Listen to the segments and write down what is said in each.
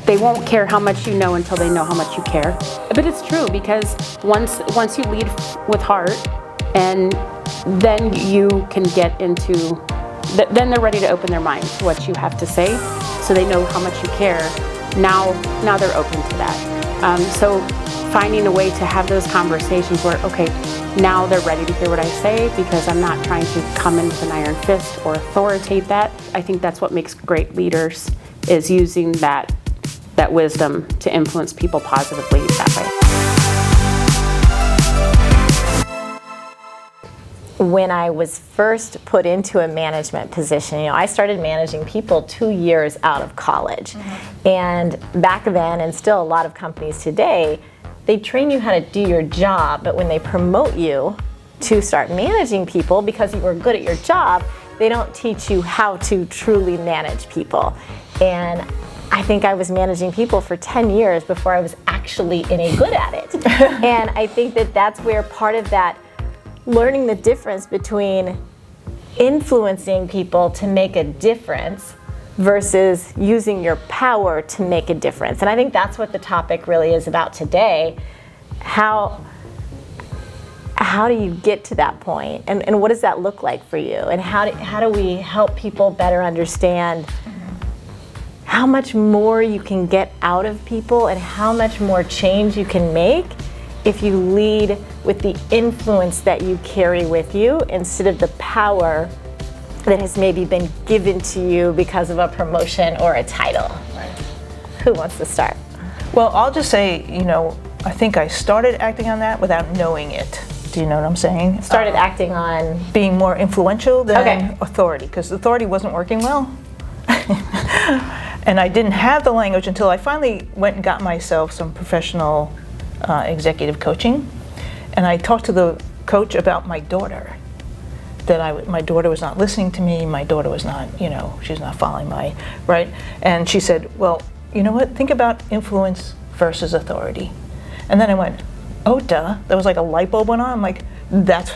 they won't care how much you know until they know how much you care. But it's true, because once you lead with heart, and then you can get into, then they're ready to open their mind to what you have to say, so they know how much you care. Now they're open to that. So finding a way to have those conversations where, okay, now they're ready to hear what I say, because I'm not trying to come in with an iron fist or authoritate that. I think that's what makes great leaders, is using that wisdom to influence people positively that way. When I was first put into a management position, I started managing people 2 years out of college. And back then, and still a lot of companies today, they train you how to do your job, but when they promote you to start managing people because you were good at your job, they don't teach you how to truly manage people. And I think I was managing people for 10 years before I was actually any good at it. And I think that that's where part of that, learning the difference between influencing people to make a difference versus using your power to make a difference. And I think that's what the topic really is about today. How do you get to that point? And what does that look like for you? And how do we help people better understand how much more you can get out of people and how much more change you can make if you lead with the influence that you carry with you instead of the power that has maybe been given to you because of a promotion or a title. Right. Who wants to start? Well, I'll just say, I think I started acting on that without knowing it. Do you know what I'm saying? Started acting on? Being more influential than authority, because authority wasn't working well. And I didn't have the language until I finally went and got myself some professional executive coaching. And I talked to the coach about my daughter. That my daughter was not listening to me, my daughter was not, she's not following right? And she said, well, you know what, think about influence versus authority. And then I went, oh duh, there was like a light bulb went on. I'm like, that's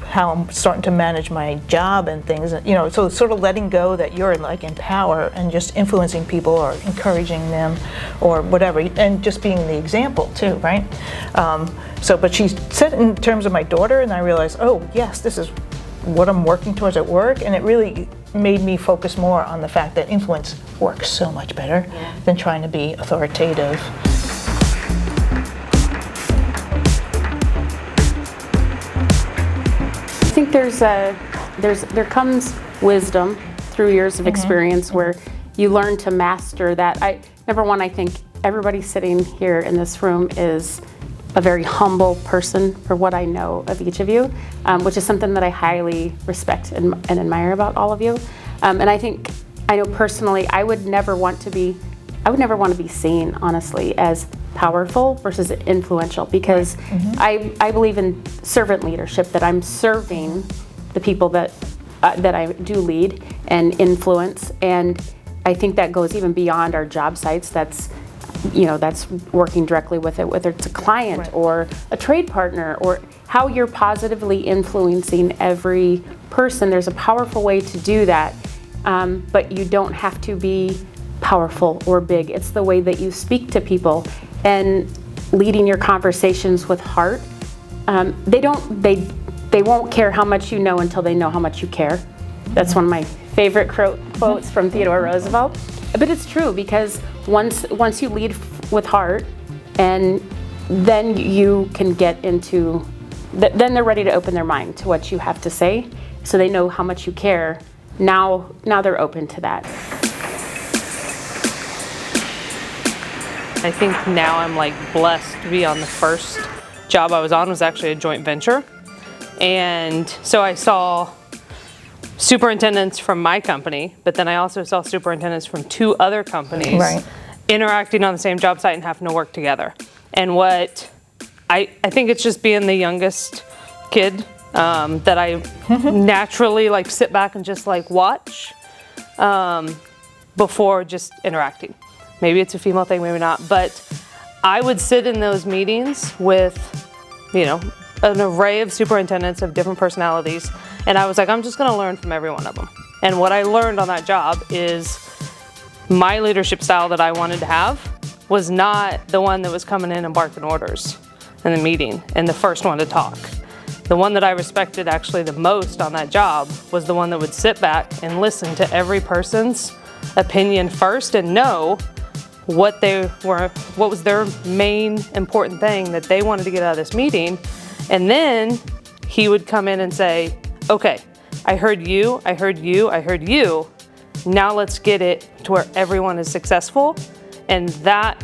how I'm starting to manage my job and things, so sort of letting go that you're like in power and just influencing people or encouraging them or whatever, and just being the example too, right? But she said in terms of my daughter, and I realized, oh yes, this is what I'm working towards at work, and it really made me focus more on the fact that influence works so much better than trying to be authoritative. I think there comes wisdom through years of experience where you learn to master that. Number one, I think everybody sitting here in this room is a very humble person for what I know of each of you, which is something that I highly respect and admire about all of you. And I know personally, I would never want to be seen, honestly, as powerful versus influential, because I believe in servant leadership, that I'm serving the people that I do lead and influence. And I think that goes even beyond our job sites. That's working directly with it, whether it's a client or a trade partner, or how you're positively influencing every person. There's a powerful way to do that, but you don't have to be powerful or big. It's the way that you speak to people and leading your conversations with heart. They won't care how much you know until they know how much you care. That's one of my favorite quotes from Theodore Roosevelt. But it's true, because once you lead with heart, and then you can get into, then they're ready to open their mind to what you have to say, so they know how much you care. Now they're open to that. I think now I'm blessed to be on the first job I was on was actually a joint venture. And so I saw superintendents from my company, but then I also saw superintendents from 2 other companies interacting on the same job site and having to work together. And what I think it's just being the youngest kid that I naturally sit back and just watch before just interacting. Maybe it's a female thing, maybe not, but I would sit in those meetings with, an array of superintendents of different personalities, and I was like, I'm just gonna learn from every one of them. And what I learned on that job is my leadership style that I wanted to have was not the one that was coming in and barking orders in the meeting and the first one to talk. The one that I respected actually the most on that job was the one that would sit back and listen to every person's opinion first and know what was their main important thing that they wanted to get out of this meeting. And then he would come in and say, okay, I heard you, I heard you, I heard you. Now let's get it to where everyone is successful. And that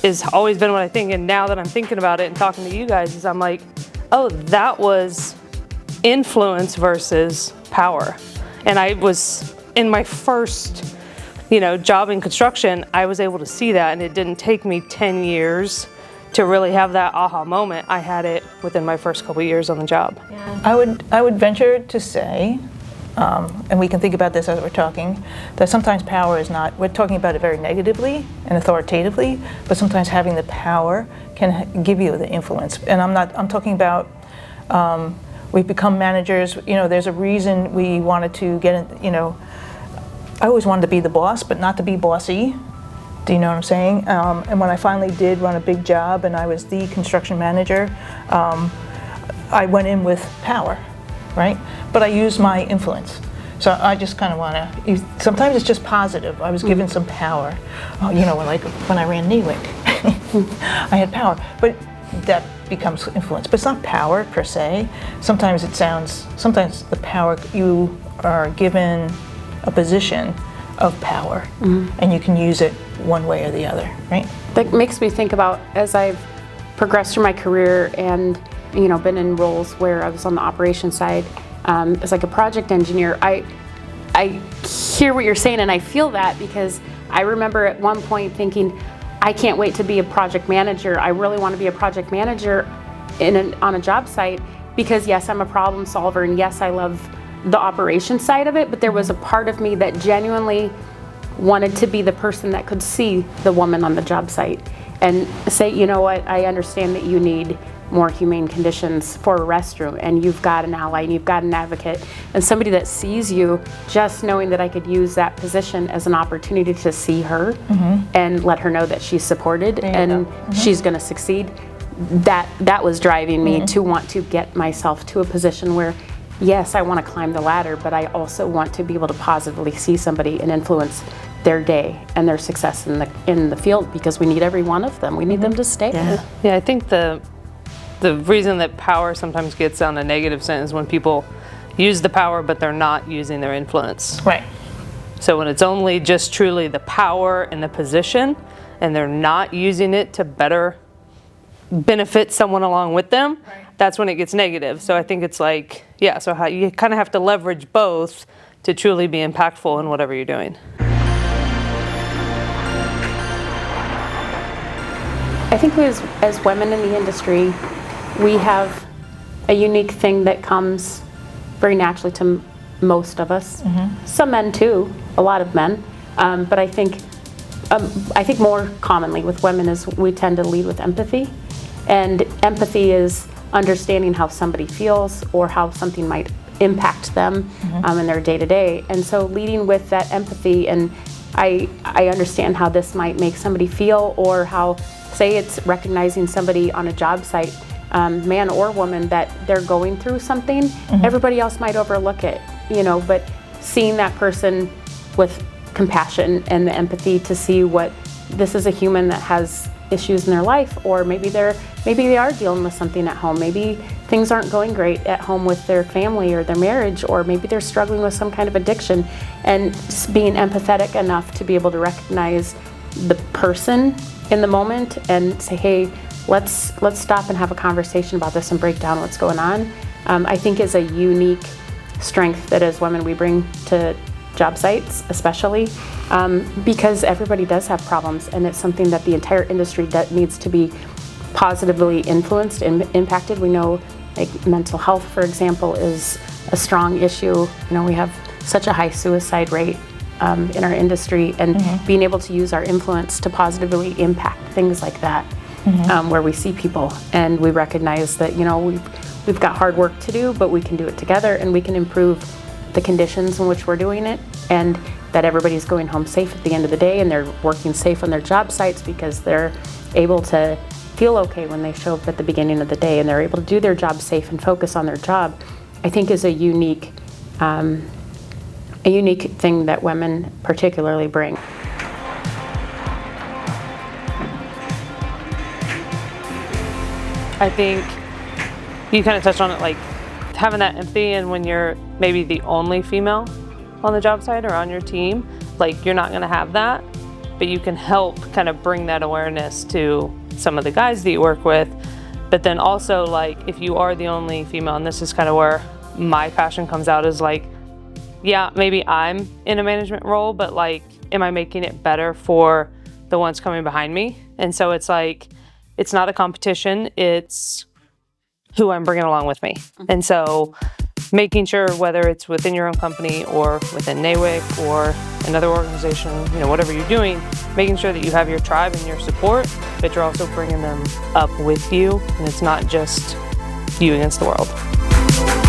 has always been what I think. And now that I'm thinking about it and talking to you guys, is I'm like, oh, that was influence versus power. And I was in my first, job in construction, I was able to see that, and it didn't take me 10 years to really have that aha moment. I had it within my first couple years on the job. Yeah. I would venture to say, and we can think about this as we're talking, that sometimes power is not, we're talking about it very negatively and authoritatively, but sometimes having the power can give you the influence. And I'm talking about, we've become managers, there's a reason we wanted to get in, I always wanted to be the boss, but not to be bossy. Do you know what I'm saying? And when I finally did run a big job and I was the construction manager, I went in with power, right? But I used my influence. So I just kind of want to, sometimes it's just positive. I was given some power. Oh, like when I ran NAWIC, I had power. But that becomes influence. But it's not power per se. Sometimes the power, you are given a position of power, and you can use it one way or the other, right? That makes me think about, as I've progressed through my career and been in roles where I was on the operations side, as like a project engineer, I hear what you're saying, and I feel that because I remember at one point thinking, I can't wait to be a project manager. I really want to be a project manager on a job site because yes, I'm a problem solver, and yes, I love the operations side of it, but there was a part of me that genuinely wanted to be the person that could see the woman on the job site and say, you know what, I understand that you need more humane conditions for a restroom, and you've got an ally and you've got an advocate and somebody that sees you. Just knowing that I could use that position as an opportunity to see her and let her know that she's supported and she's going to succeed, that was driving me to want to get myself to a position where yes, I want to climb the ladder, but I also want to be able to positively see somebody and influence their day and their success in the field, because we need every one of them. We need them to stay. Yeah, I think the reason that power sometimes gets on a negative sense is when people use the power but they're not using their influence. Right. So when it's only just truly the power and the position and they're not using it to better benefit someone along with them, that's when it gets negative. So I think it's like, so how you kind of have to leverage both to truly be impactful in whatever you're doing. I think as women in the industry, we have a unique thing that comes very naturally to most of us. Some men too, a lot of men, but I think more commonly with women is we tend to lead with empathy. And empathy is understanding how somebody feels or how something might impact them in their day-to-day. And so leading with that empathy, and I understand how this might make somebody feel, or how, say it's recognizing somebody on a job site, man or woman, that they're going through something, everybody else might overlook it, but seeing that person with compassion and the empathy to see what this is, a human that has issues in their life, or maybe they are dealing with something at home. Maybe things aren't going great at home with their family or their marriage, or maybe they're struggling with some kind of addiction, and just being empathetic enough to be able to recognize the person in the moment and say, hey, let's stop and have a conversation about this and break down what's going on. I think is a unique strength that as women we bring to job sites, especially because everybody does have problems, and it's something that the entire industry needs to be positively influenced and impacted. We know, like, mental health, for example, is a strong issue. We have such a high suicide rate in our industry, and being able to use our influence to positively impact things like that, where we see people and we recognize that we've got hard work to do, but we can do it together, and we can improve the conditions in which we're doing it. And that everybody's going home safe at the end of the day and they're working safe on their job sites because they're able to feel okay when they show up at the beginning of the day and they're able to do their job safe and focus on their job, I think is a unique thing that women particularly bring. I think you kind of touched on it, like having that empathy, and when you're maybe the only female on the job site or on your team, like you're not going to have that, but you can help kind of bring that awareness to some of the guys that you work with. But then also, like, if you are the only female, and this is kind of where my passion comes out, is like, yeah, maybe I'm in a management role, but like, am I making it better for the ones coming behind me? And so it's like, it's not a competition, it's who I'm bringing along with me. And so making sure, whether it's within your own company or within NAWIC or another organization, you know, whatever you're doing, making sure that you have your tribe and your support, but you're also bringing them up with you, and it's not just you against the world.